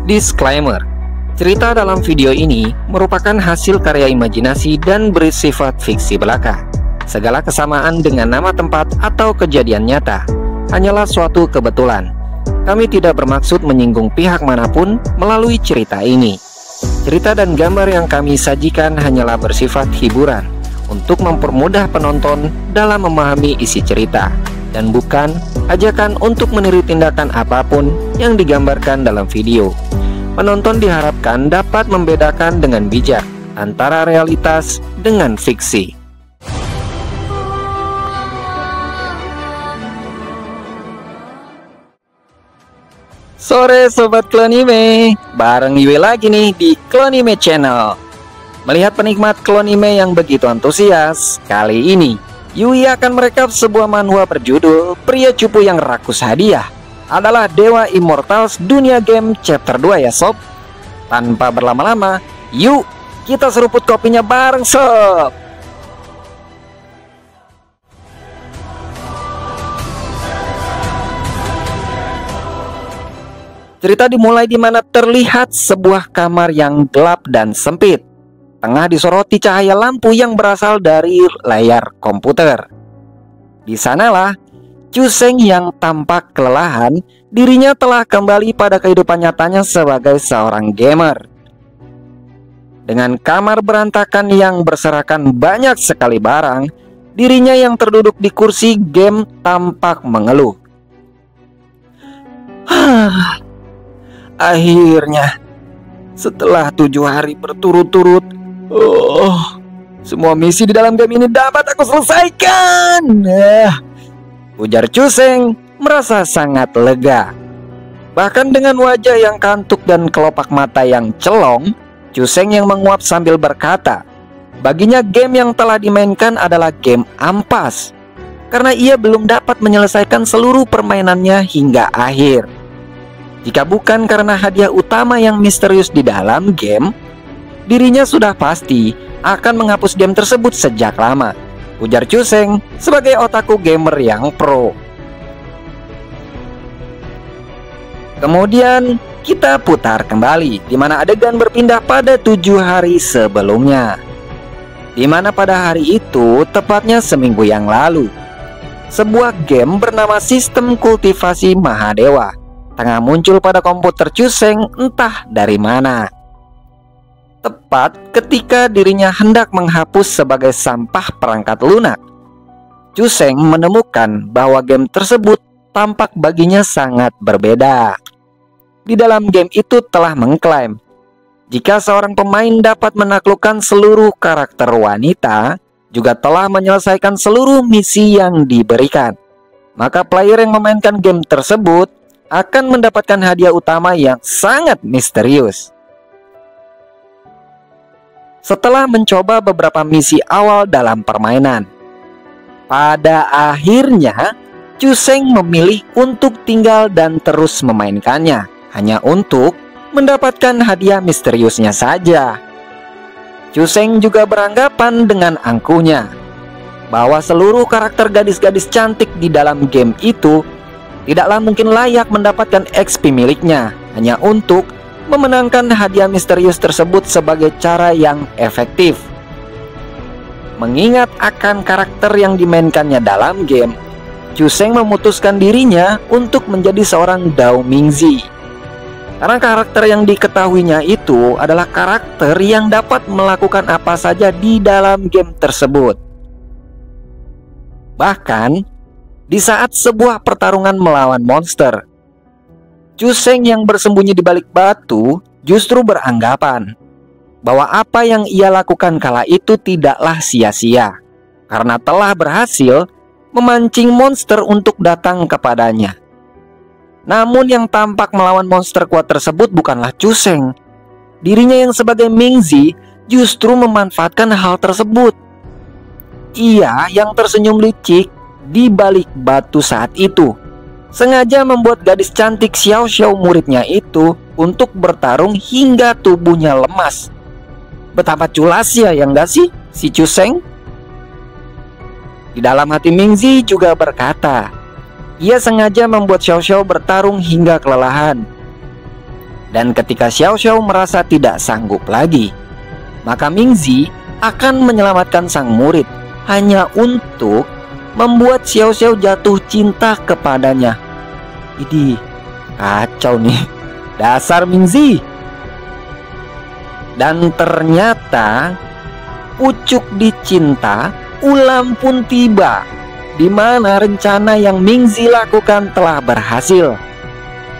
Disclaimer: cerita dalam video ini merupakan hasil karya imajinasi dan bersifat fiksi belaka. Segala kesamaan dengan nama tempat atau kejadian nyata hanyalah suatu kebetulan. Kami tidak bermaksud menyinggung pihak manapun melalui cerita ini. Cerita dan gambar yang kami sajikan hanyalah bersifat hiburan untuk mempermudah penonton dalam memahami isi cerita, dan bukan ajakan untuk meniru tindakan apapun yang digambarkan dalam video. Penonton diharapkan dapat membedakan dengan bijak antara realitas dengan fiksi. Sore Sobat Klonime, bareng Yue lagi nih di Klonime Channel. Melihat penikmat Klonime yang begitu antusias, kali ini Yui akan merekap sebuah manhwa berjudul Pria Cupu yang Rakus Hadiah adalah Dewa Immortals Dunia Game Chapter 2 ya sob. Tanpa berlama-lama, yuk kita seruput kopinya bareng sob. Cerita dimulai di mana terlihat sebuah kamar yang gelap dan sempit. Tengah disoroti cahaya lampu yang berasal dari layar komputer. Di sanalah Chuseng yang tampak kelelahan, dirinya telah kembali pada kehidupan nyatanya sebagai seorang gamer. Dengan kamar berantakan yang berserakan banyak sekali barang, dirinya yang terduduk di kursi game tampak mengeluh. Akhirnya, setelah 7 hari berturut-turut, semua misi di dalam game ini dapat aku selesaikan. Ujar Chuseng merasa sangat lega. Bahkan dengan wajah yang kantuk dan kelopak mata yang celong, Chuseng yang menguap sambil berkata, baginya game yang telah dimainkan adalah game ampas, karena ia belum dapat menyelesaikan seluruh permainannya hingga akhir. Jika bukan karena hadiah utama yang misterius di dalam game, dirinya sudah pasti akan menghapus game tersebut sejak lama, ujar Chuseng sebagai otaku gamer yang pro. Kemudian kita putar kembali di mana adegan berpindah pada 7 hari sebelumnya, di mana pada hari itu, tepatnya seminggu yang lalu, sebuah game bernama Sistem Kultivasi Mahadewa tengah muncul pada komputer Chuseng entah dari mana. Tepat ketika dirinya hendak menghapus sebagai sampah perangkat lunak, Chuseng menemukan bahwa game tersebut tampak baginya sangat berbeda. Di dalam game itu telah mengklaim jika seorang pemain dapat menaklukkan seluruh karakter wanita, juga telah menyelesaikan seluruh misi yang diberikan, maka player yang memainkan game tersebut akan mendapatkan hadiah utama yang sangat misterius. Setelah mencoba beberapa misi awal dalam permainan, pada akhirnya Chuseng memilih untuk tinggal dan terus memainkannya, hanya untuk mendapatkan hadiah misteriusnya saja. Chuseng juga beranggapan dengan angkuhnya bahwa seluruh karakter gadis-gadis cantik di dalam game itu tidaklah mungkin layak mendapatkan XP miliknya, hanya untuk memenangkan hadiah misterius tersebut sebagai cara yang efektif. Mengingat akan karakter yang dimainkannya dalam game, Chuseng memutuskan dirinya untuk menjadi seorang Dao Mingzi. Karena karakter yang diketahuinya itu adalah karakter yang dapat melakukan apa saja di dalam game tersebut. Bahkan, di saat sebuah pertarungan melawan monster, Chuseng yang bersembunyi di balik batu justru beranggapan bahwa apa yang ia lakukan kala itu tidaklah sia-sia, karena telah berhasil memancing monster untuk datang kepadanya. Namun yang tampak melawan monster kuat tersebut bukanlah Chuseng. Dirinya yang sebagai Mingzi justru memanfaatkan hal tersebut. Ia yang tersenyum licik di balik batu saat itu sengaja membuat gadis cantik Xiao Xiao muridnya itu untuk bertarung hingga tubuhnya lemas. Betapa culasnya ya enggak sih si Chuseng? Di dalam hati Mingzi juga berkata, ia sengaja membuat Xiao Xiao bertarung hingga kelelahan. Dan ketika Xiao Xiao merasa tidak sanggup lagi, maka Mingzi akan menyelamatkan sang murid hanya untuk membuat Xiao Xiao jatuh cinta kepadanya. Idih, kacau nih, dasar Mingzi. Dan ternyata pucuk dicinta ulam pun tiba, di mana rencana yang Mingzi lakukan telah berhasil.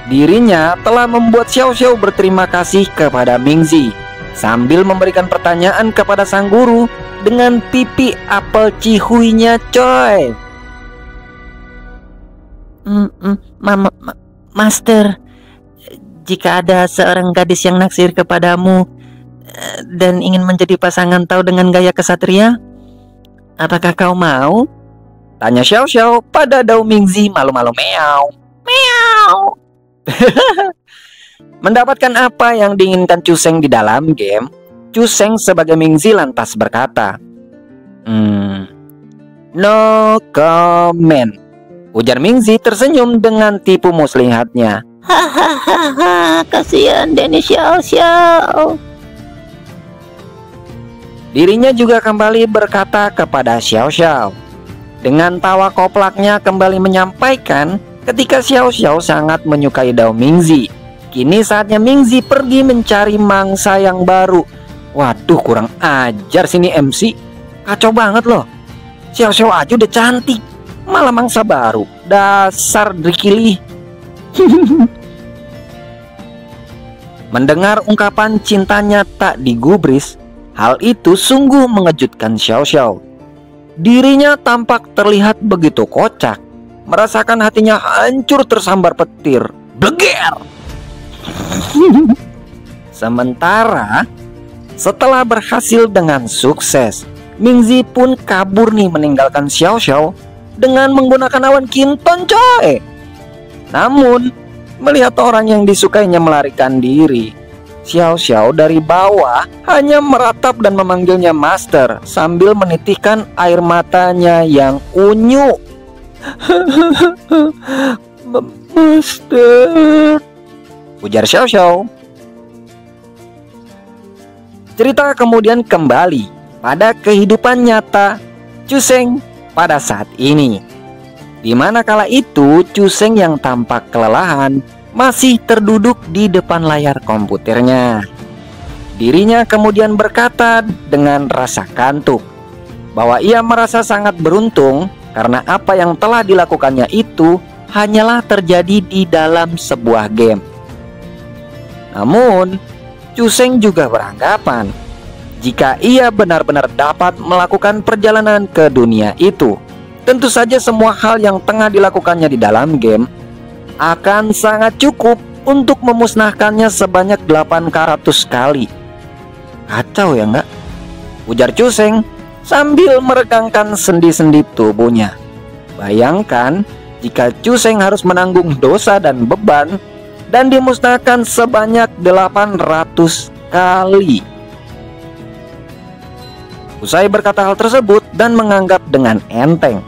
Dirinya telah membuat Xiao Xiao berterima kasih kepada Mingzi sambil memberikan pertanyaan kepada sang guru dengan pipi apel cihuinya, coy. Master, jika ada seorang gadis yang naksir kepadamu dan ingin menjadi pasangan Tao dengan gaya kesatria, apakah kau mau? Tanya Xiao Xiao pada Dao Mingzi malu-malu meow. Meow. Mendapatkan apa yang diinginkan Chu Sheng di dalam game, Chu Sheng sebagai Mingzi lantas berkata, "No comment," ujar Mingzi tersenyum dengan tipu muslihatnya. Hahaha, kasihan Denny Xiao Xiao. Dirinya juga kembali berkata kepada Xiao Xiao. Dengan tawa koplaknya kembali menyampaikan ketika Xiao Xiao sangat menyukai Dao Mingzi. Kini saatnya Mingzi pergi mencari mangsa yang baru. Waduh, kurang ajar sini MC. Kacau banget loh. Xiao Xiao aja udah cantik, malah mangsa baru. Dasar drikili. Mendengar ungkapan cintanya tak digubris, hal itu sungguh mengejutkan Xiao Xiao. Dirinya tampak terlihat begitu kocak, merasakan hatinya hancur tersambar petir. Bleger! Sementara setelah berhasil dengan sukses, Mingzi pun kabur nih meninggalkan Xiao Xiao dengan menggunakan awan kinton, coy. Namun melihat orang yang disukainya melarikan diri, Xiao Xiao dari bawah hanya meratap dan memanggilnya master sambil menitikkan air matanya yang unyu. Master, ujar Xiao Xiao. Cerita kemudian kembali pada kehidupan nyata Chu Sheng pada saat ini, di mana kala itu Chu Sheng yang tampak kelelahan masih terduduk di depan layar komputernya. Dirinya kemudian berkata dengan rasa kantuk bahwa ia merasa sangat beruntung karena apa yang telah dilakukannya itu hanyalah terjadi di dalam sebuah game. Namun Chu Sheng juga beranggapan jika ia benar-benar dapat melakukan perjalanan ke dunia itu, tentu saja semua hal yang tengah dilakukannya di dalam game akan sangat cukup untuk memusnahkannya sebanyak 800 kali. Kacau ya enggak? Ujar Chu Sheng sambil meregangkan sendi-sendi tubuhnya. Bayangkan jika Chu Sheng harus menanggung dosa dan beban dan dimusnahkan sebanyak 800 kali. Usai berkata hal tersebut dan menganggap dengan enteng,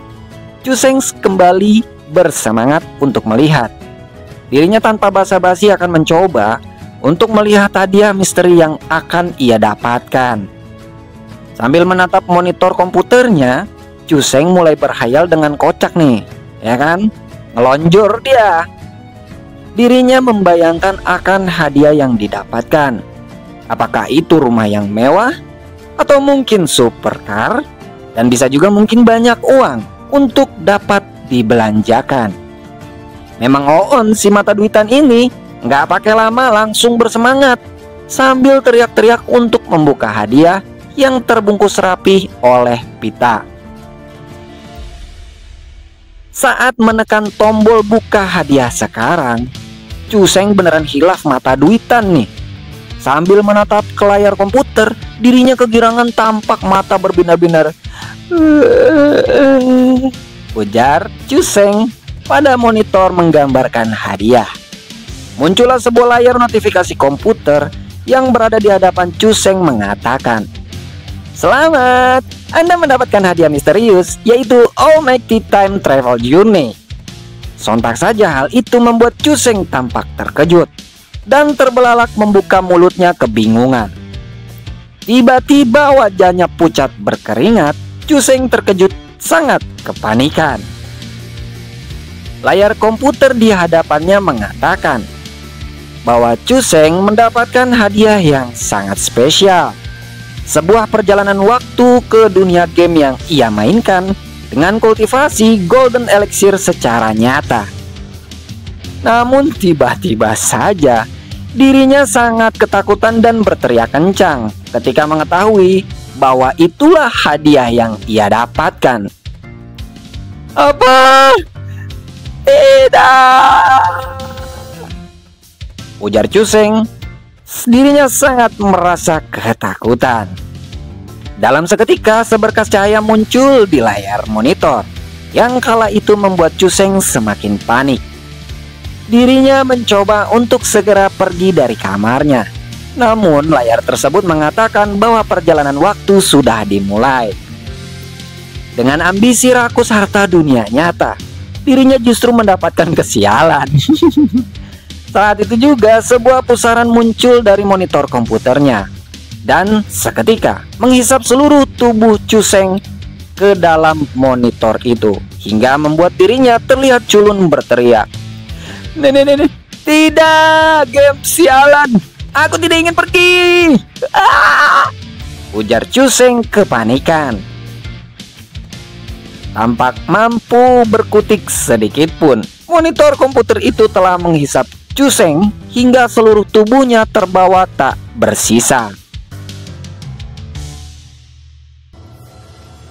Chu Sheng kembali bersemangat untuk melihat. Dirinya tanpa basa-basi akan mencoba untuk melihat hadiah misteri yang akan ia dapatkan. Sambil menatap monitor komputernya, Chu Sheng mulai berhayal dengan kocak nih, ya kan? Ngelonjor dia. Dirinya membayangkan akan hadiah yang didapatkan. Apakah itu rumah yang mewah? Atau mungkin supercar? Dan bisa juga mungkin banyak uang untuk dapat dibelanjakan. Memang Oon si mata duitan ini nggak pakai lama langsung bersemangat sambil teriak-teriak untuk membuka hadiah yang terbungkus rapih oleh pita. Saat menekan tombol buka hadiah sekarang, Chu Sheng beneran hilaf mata duitan nih. Sambil menatap ke layar komputer, dirinya kegirangan tampak mata berbinar-binar. Ujar Chu Sheng pada monitor menggambarkan hadiah. Muncullah sebuah layar notifikasi komputer yang berada di hadapan Chu Sheng mengatakan, "Selamat, Anda mendapatkan hadiah misterius, yaitu Almighty Time Travel Journey." Sontak saja hal itu membuat Chu Sheng tampak terkejut. dan terbelalak membuka mulutnya kebingungan. Tiba-tiba wajahnya pucat berkeringat. Chuseng terkejut sangat kepanikan. Layar komputer di hadapannya mengatakan bahwa Chuseng mendapatkan hadiah yang sangat spesial. Sebuah perjalanan waktu ke dunia game yang ia mainkan dengan kultivasi Golden Elixir secara nyata. Namun tiba-tiba saja dirinya sangat ketakutan dan berteriak kencang ketika mengetahui bahwa itulah hadiah yang ia dapatkan. Apa? Tidak! Ujar Chuseng. Dirinya sangat merasa ketakutan. Dalam seketika seberkas cahaya muncul di layar monitor, yang kala itu membuat Chuseng semakin panik. Dirinya mencoba untuk segera pergi dari kamarnya. Namun layar tersebut mengatakan bahwa perjalanan waktu sudah dimulai. Dengan ambisi rakus harta dunia nyata, dirinya justru mendapatkan kesialan. Saat itu juga sebuah pusaran muncul dari monitor komputernya dan seketika menghisap seluruh tubuh Chuseng ke dalam monitor itu hingga membuat dirinya terlihat culun berteriak. Nenek, tidak, game sialan, aku tidak ingin pergi. Ujar Chuseng kepanikan. Tampak mampu berkutik sedikit pun, monitor komputer itu telah menghisap Chuseng hingga seluruh tubuhnya terbawa tak bersisa.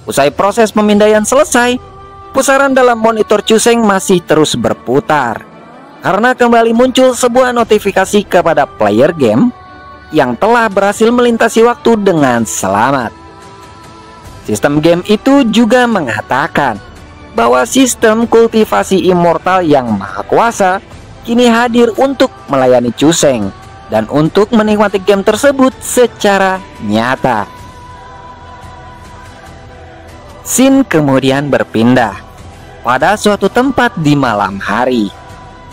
Usai proses pemindaian selesai, pusaran dalam monitor Chuseng masih terus berputar karena kembali muncul sebuah notifikasi kepada player game yang telah berhasil melintasi waktu dengan selamat. Sistem game itu juga mengatakan bahwa sistem kultivasi immortal yang maha kuasa kini hadir untuk melayani Chuseng dan untuk menikmati game tersebut secara nyata. Scene kemudian berpindah pada suatu tempat di malam hari.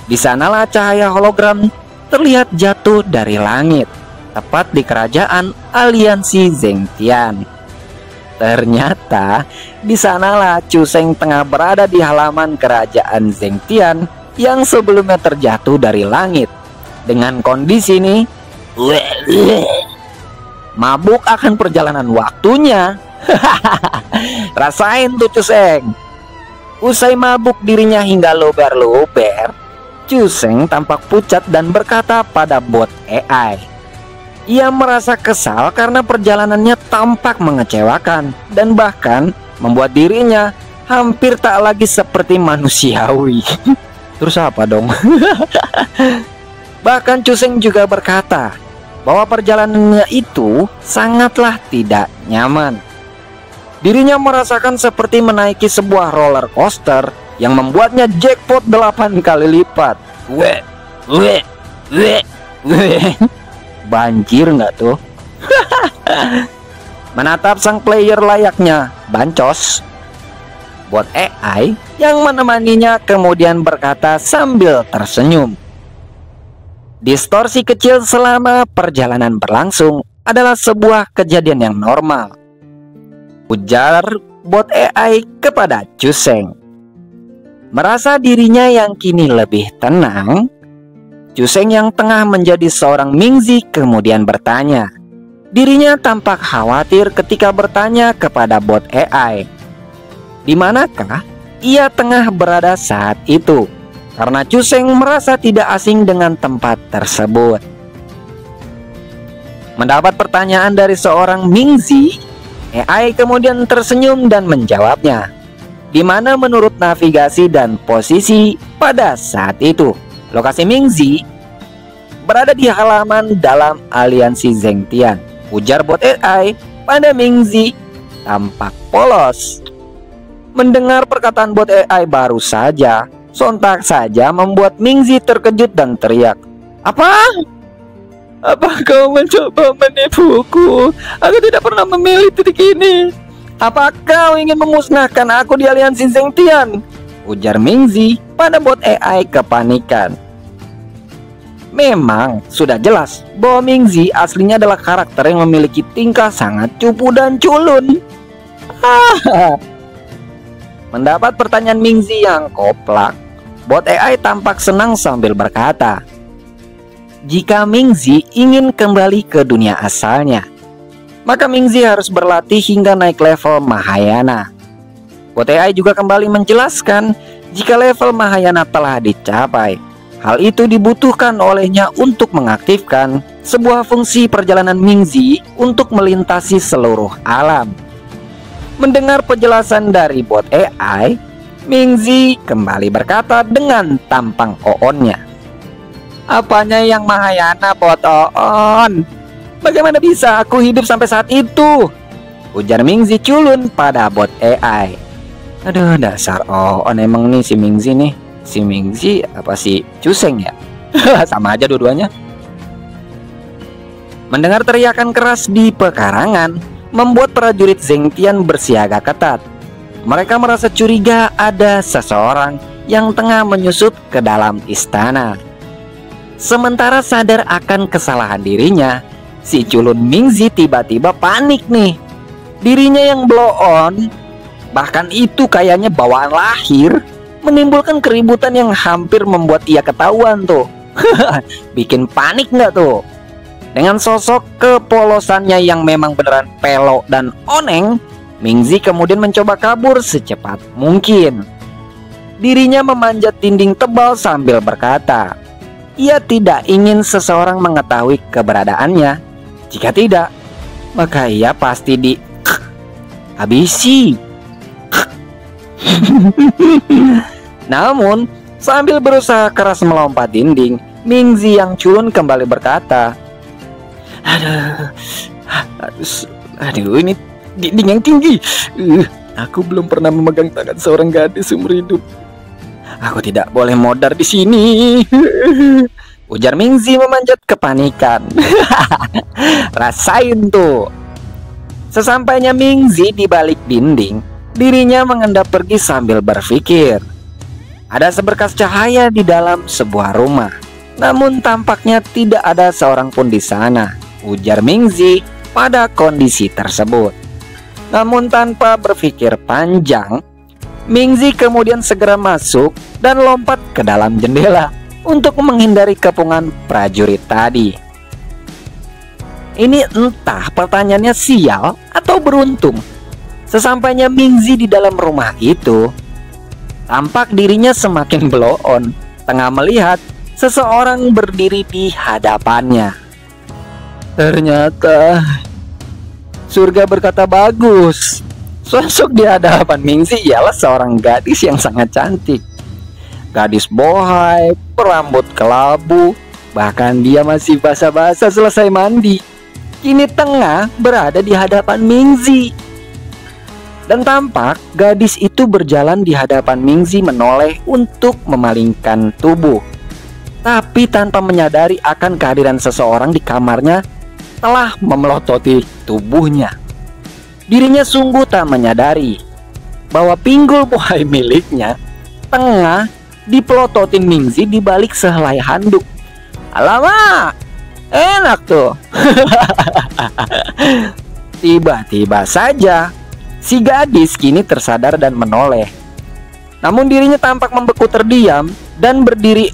Di sanalah cahaya hologram terlihat jatuh dari langit, tepat di kerajaan aliansi Zengtian. Ternyata di sanalah Chuseng tengah berada di halaman kerajaan Zengtian yang sebelumnya terjatuh dari langit. Dengan kondisi ini, mabuk akan perjalanan waktunya. Rasain tuh Chuseng. Usai mabuk dirinya hingga lober-lober, Chuseng tampak pucat dan berkata pada bot AI. Ia merasa kesal karena perjalanannya tampak mengecewakan dan bahkan membuat dirinya hampir tak lagi seperti manusiawi. Terus apa dong? Bahkan Chuseng juga berkata bahwa perjalanannya itu sangatlah tidak nyaman. Dirinya merasakan seperti menaiki sebuah roller coaster yang membuatnya jackpot 8 kali lipat. Banjir nggak tuh? Menatap sang player layaknya bancos, bot AI yang menemaninya kemudian berkata sambil tersenyum. Distorsi kecil selama perjalanan berlangsung adalah sebuah kejadian yang normal, ujar bot AI kepada Chuseng. Merasa dirinya yang kini lebih tenang, Chuseng yang tengah menjadi seorang Mingzi kemudian bertanya. Dirinya tampak khawatir ketika bertanya kepada bot AI, di manakah ia tengah berada saat itu, karena Chuseng merasa tidak asing dengan tempat tersebut. Mendapat pertanyaan dari seorang Mingzi, AI kemudian tersenyum dan menjawabnya, di mana menurut navigasi dan posisi pada saat itu, lokasi Mingzi berada di halaman dalam aliansi Zengtian. Ujar bot AI pada Mingzi tampak polos. Mendengar perkataan bot AI baru saja, sontak saja membuat Mingzi terkejut dan teriak, "Apa? Apa kau mencoba menipuku? Aku tidak pernah memilih titik ini. Apa kau ingin memusnahkan aku di aliansi Zengtian?" Ujar Mingzi pada bot AI kepanikan. Memang sudah jelas bahwa Mingzi aslinya adalah karakter yang memiliki tingkah sangat cupu dan culun. Mendapat pertanyaan Mingzi yang koplak, bot AI tampak senang sambil berkata, jika Mingzi ingin kembali ke dunia asalnya, maka Mingzi harus berlatih hingga naik level Mahayana. Bot AI juga kembali menjelaskan jika level Mahayana telah dicapai, hal itu dibutuhkan olehnya untuk mengaktifkan sebuah fungsi perjalanan Mingzi untuk melintasi seluruh alam. Mendengar penjelasan dari bot AI, Mingzi kembali berkata dengan tampang oonnya, apanya yang Mahayana, bot oon? Bagaimana bisa aku hidup sampai saat itu? Ujar Mingzi culun pada bot AI. Aduh, dasar oon emang nih si Mingzi nih. Si Mingzi apa si Cuseng ya? Sama aja dua-duanya. Mendengar teriakan keras di pekarangan membuat prajurit Zengtian bersiaga ketat. Mereka merasa curiga ada seseorang yang tengah menyusup ke dalam istana. Sementara sadar akan kesalahan dirinya, si culun Mingzi tiba-tiba panik nih. Dirinya yang blow on, bahkan itu kayaknya bawaan lahir, menimbulkan keributan yang hampir membuat ia ketahuan tuh. Bikin panik nggak tuh? Dengan sosok kepolosannya yang memang beneran pelok dan oneng, Mingzi kemudian mencoba kabur secepat mungkin. Dirinya memanjat dinding tebal sambil berkata, ia tidak ingin seseorang mengetahui keberadaannya. Jika tidak, maka ia pasti habisi. Namun, sambil berusaha keras melompat dinding, Mingzi yang culun kembali berkata, Aduh, ini dinding yang tinggi. Aku belum pernah memegang tangan seorang gadis seumur hidup. Aku tidak boleh modar di sini. Ujar Mingzi memanjat kepanikan. Rasain tuh. Sesampainya Mingzi di balik dinding, dirinya mengendap pergi sambil berpikir. Ada seberkas cahaya di dalam sebuah rumah, namun tampaknya tidak ada seorang pun di sana, ujar Mingzi pada kondisi tersebut. Namun tanpa berpikir panjang, Mingzi kemudian segera masuk dan lompat ke dalam jendela untuk menghindari kepungan prajurit tadi. Ini entah pertanyaannya sial atau beruntung. Sesampainya Mingzi di dalam rumah itu, tampak dirinya semakin blow on, tengah melihat seseorang berdiri di hadapannya. Ternyata surga berkata bagus. Sosok di hadapan Mingzi ialah seorang gadis yang sangat cantik. Gadis bohai, berambut kelabu, bahkan dia masih basah-basah selesai mandi. Kini tengah berada di hadapan Mingzi. Dan tampak gadis itu berjalan di hadapan Mingzi menoleh untuk memalingkan tubuh. Tapi tanpa menyadari akan kehadiran seseorang di kamarnya telah memelototi tubuhnya. Dirinya sungguh tak menyadari bahwa pinggul bohai miliknya tengah dipelototin Mingzi di balik sehelai handuk. Alamak, enak tuh. Tiba-tiba saja si gadis kini tersadar dan menoleh. Namun dirinya tampak membeku terdiam dan berdiri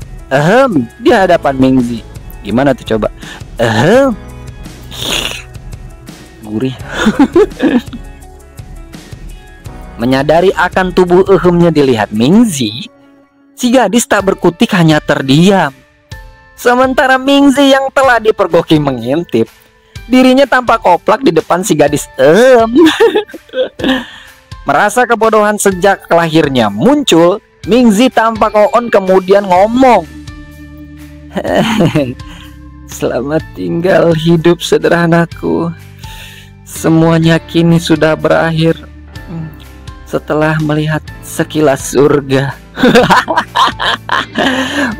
di hadapan Mingzi. Gimana tuh coba? Gurih. Menyadari akan tubuh ehemnya dilihat Mingzi, si gadis tak berkutik hanya terdiam. Sementara Mingzi yang telah dipergoki mengintip, dirinya tampak koplak di depan si gadis Merasa kebodohan sejak lahirnya muncul, Mingzi tampak oon kemudian ngomong, selamat tinggal hidup sederhanaku. Semuanya kini sudah berakhir setelah melihat sekilas surga.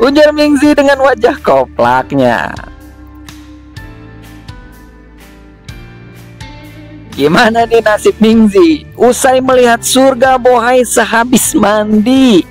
Ujar Mingzi dengan wajah koplaknya. Gimana nih nasib Mingzi usai melihat surga bohai sehabis mandi?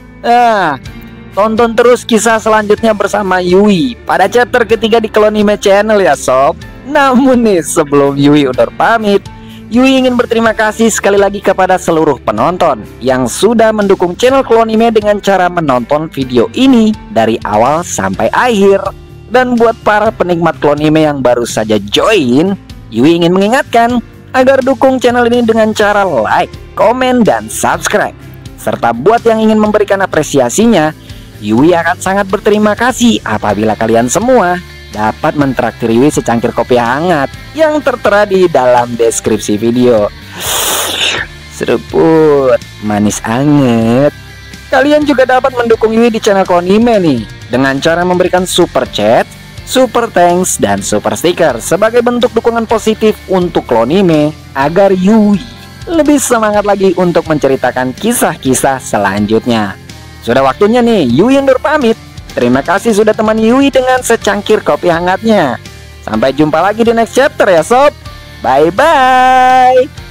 tonton terus kisah selanjutnya bersama Yui pada chapter ketiga di Clonime Channel ya sob. Namun nih, sebelum Yui undur pamit, Yui ingin berterima kasih sekali lagi kepada seluruh penonton yang sudah mendukung channel Clonime dengan cara menonton video ini dari awal sampai akhir. Dan buat para penikmat Clonime yang baru saja join, Yui ingin mengingatkan agar dukung channel ini dengan cara like, komen, dan subscribe. Serta buat yang ingin memberikan apresiasinya, Yui akan sangat berterima kasih apabila kalian semua dapat mentraktir Yui secangkir kopi hangat yang tertera di dalam deskripsi video. Seruput, manis anget. Kalian juga dapat mendukung Yui di channel Clonime nih dengan cara memberikan super chat, super thanks, dan super sticker sebagai bentuk dukungan positif untuk Clonime agar Yui lebih semangat lagi untuk menceritakan kisah-kisah selanjutnya. Sudah waktunya nih Yui undur pamit. Terima kasih sudah temani Yui dengan secangkir kopi hangatnya. Sampai jumpa lagi di next chapter ya sob. Bye bye.